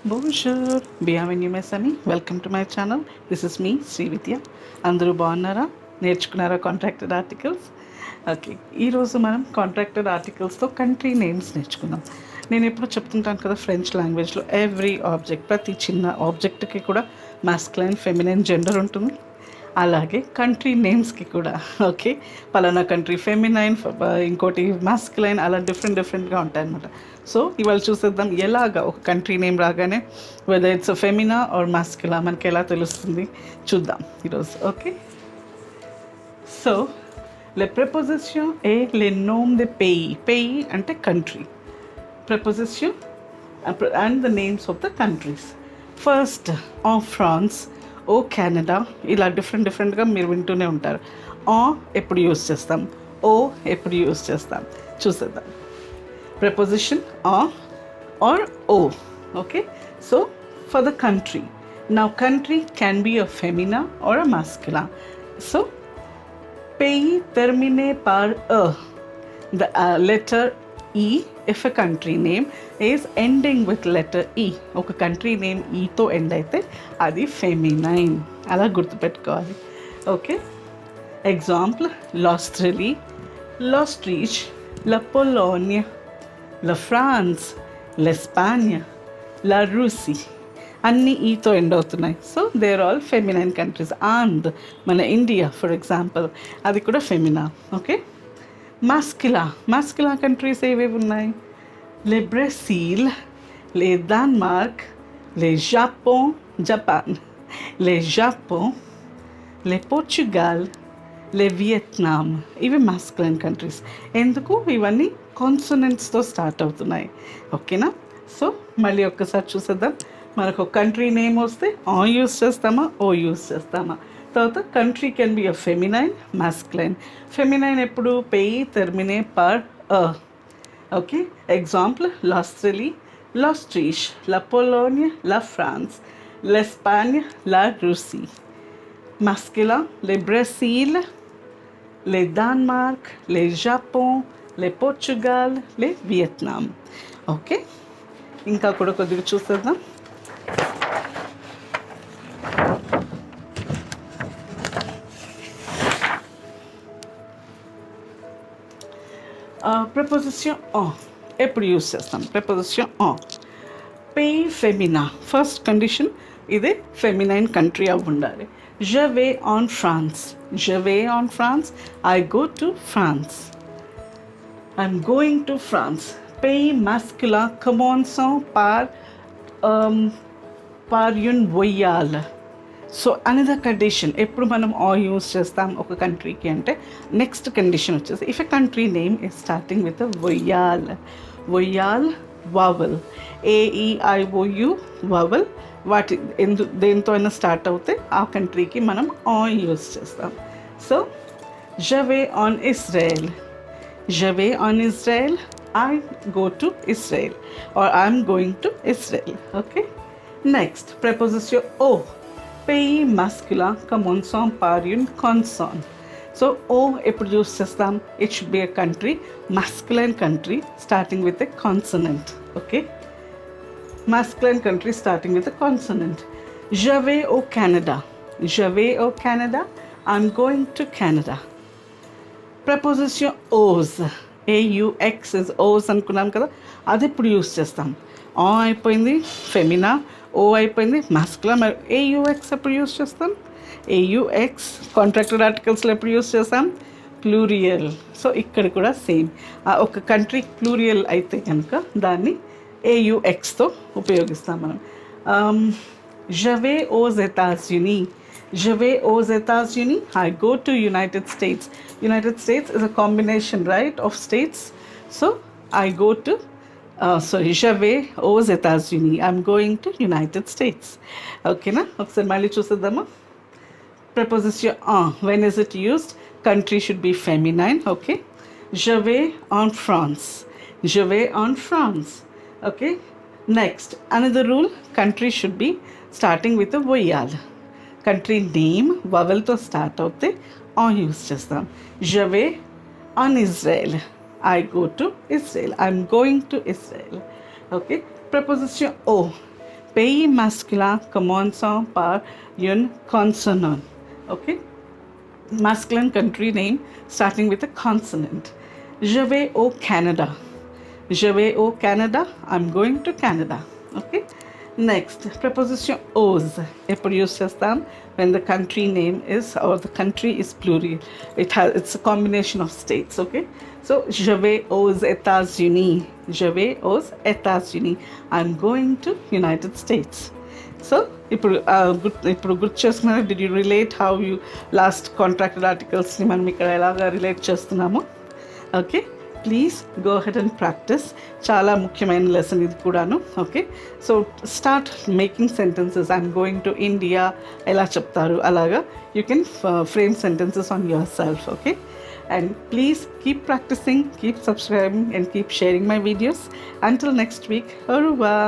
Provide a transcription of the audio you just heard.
Bonjour, bienvenue mes amis. Welcome to my channel. This is me, Srividya. అందరూ బాగున్నారా? నేర్చుకున్నారా contracted articles? Okay, ఈరోజు మనం కాంట్రాక్టెడ్ ఆర్టికల్స్తో కంట్రీ నేమ్స్ నేర్చుకుందాం. నేను ఎప్పుడు చెప్తుంటాను కదా, ఫ్రెంచ్ లాంగ్వేజ్లో ఎవ్రీ ఆబ్జెక్ట్, ప్రతి చిన్న ఆబ్జెక్ట్కి కూడా మాస్కులైన్, ఫెమినైన్, జెండర్ ఉంటుంది. అలాగే కంట్రీ నేమ్స్కి కూడా ఓకే, పలానా కంట్రీ ఫెమినైన్, ఇంకోటి మాస్కులైన్, అలా డిఫరెంట్గా ఉంటాయన్నమాట. సో ఇవాళ చూసేద్దాం ఎలాగా ఒక కంట్రీ నేమ్ రాగానే whether it's feminine or masculine మనకి ఎలా తెలుస్తుంది చూద్దాం ఈరోజు. ఓకే, సో లే ప్రెపోజిషన్ ఏ లే నోమ్ ద పేయి. పేయి అంటే country, preposition and the names of the countries. First of France, ఓ కెనడా, ఇలా డిఫరెంట్గా మీరు వింటూనే ఉంటారు. ఆ ఎప్పుడు యూజ్ చేస్తాం, ఓ ఎప్పుడు యూజ్ చేస్తాం చూసేద్దాం. preposition a or o. Okay, so for the country, now country can be a femina or a masculine. So pays termine par a, the letter e. If a country name is ending with letter e, ఒక country name e తో end అయితే అది feminine, అలా గుర్తుపెట్టుకోవాలి. Okay, example l'Australie, l'Autriche, la Pologne, la France, l'Espagne, la Russie, అన్నీ ఈతో end అవుతున్నాయి. So they are all feminine countries. And మన ఇండియా ఫర్ ఎగ్జాంపుల్, అది కూడా ఫెమినా. ఓకే, మాస్కిలా కంట్రీస్ ఏవేవి ఉన్నాయి? లే బ్రెజిల్, లే డెన్మార్క్, లే జపాన్, లే లే పోర్చుగల్, లే వియత్నాం. ఇవి మాస్కులైన్ కంట్రీస్. ఎందుకు? ఇవన్నీ కాన్సోనెంట్స్తో స్టార్ట్ అవుతున్నాయి. ఓకేనా? సో మళ్ళీ ఒక్కసారి చూసేద్దాం. మనకు ఒక కంట్రీ నేమ్ వస్తే ఆ యూస్ చేస్తామా, ఓ యూస్ చేస్తామా. తర్వాత country can be a feminine, masculine. Feminine ఎప్పుడు? పేయి టెర్మినే పర్ అ. Okay, example l'Australie, l'Autriche, la Pologne, la France, l'Espagne, la Russie. Masculin, le Brésil, le Danemark, le Japon, le Portugal, le Vietnam. Okay, ఇంకా కూడా కొద్దిగా చూసేద్దాం. ప్రెపోజిషన్ ఆ ఎప్పుడు యూస్ చేస్తాం? ప్రెపోజిషన్ ఆ, పేయి ఫెమినా. ఫస్ట్ కండిషన్ ఇది ఫెమినైన్ కంట్రీ అవి ఉండాలి. Je vais en France. Je vais en France. I go to France. I'm going to France. Pays masculin commençant par une voyelle. So another condition, ఎప్పుడు మనం ఆ use చేస్తాం ఒక కంట్రీకి అంటే నెక్స్ట్ కండిషన్ వచ్చేసి if a country name is starting with వొయాల్. Vowel, AEIOU vowel, వాటి దేంతో అయినా స్టార్ట్ అవుతే ఆ కంట్రీకి మనం ఆ యూస్ చేస్తాం. So je vais en Israël. Je vais en Israël. I go to Israel or I'm going to Israel. Okay, next preposition o, pays masculin commençant par une consonne. So o ఎప్పుడు use చేస్తాం? It should be a country, masculine country starting with a consonant. Okay, masculine country starting with a consonant. Je vais au Canada. Je vais au Canada. I'm going to Canada. Preposition os, AUX is os అనుకున్నాం కదా, అది ఇప్పుడు use చేస్తాం. ఆ అయిపోయింది Femina, ఓ అయిపోయింది మాస్కులా, మరి AUX ఎప్పుడు యూస్ చేస్తాం? AUX కాంట్రాక్టెడ్ ఆర్టికల్స్లో ఎప్పుడు యూస్ చేస్తాం? ప్లూరియల్. సో ఇక్కడ కూడా సేమ్, ఒక కంట్రీ ప్లూరియల్ అయితే కనుక దాన్ని AUXతో ఉపయోగిస్తాం మనం. Je vais aux États-Unis. Je vais aux États-Unis. I go to United States. United States is a combination, right, of states. So I go to je vais aux États-Unis. I'm going to United States. Okay na? ఒకసారి మళ్ళీ చూసేద్దామా. Preposition en, when is it used? Country should be feminine. Okay, je vais en France. Je vais en France. Okay, next another rule, country should be starting with a voyelle. Country name vowel to start అవుతే ఆ use చేస్తాం. Je vais en Israel. I go to Israel. I'm going to Israel. Okay, preposition o, pays masculin commençant par une consonne. Okay, masculine country name starting with a consonant. Je vais au Canada. Je vais au Canada. I'm going to Canada. Okay. Next, preposition ose. ఎప్పుడు use చేస్తాం when the country name is or the country is plural. It's a combination of states. Okay. So je vais aux États-Unis. Je vais aux États-Unis. I'm going to United States. So ఇప్పుడు గుర్తు చేసుకున్నారా? Did you relate how you last contracted ఆర్టికల్స్ని మనం ఇక్కడ ఎలాగా relate చేస్తున్నాము? Okay, please go ahead and practice. చాలా ముఖ్యమైన లెసన్ ఇది కూడాను. Okay, so start making sentences. I'm going to India ఎలా చెప్తారు అలాగా you can frame sentences on yourself. Okay, and please keep practicing, keep subscribing and keep sharing my videos. Until next week, au revoir.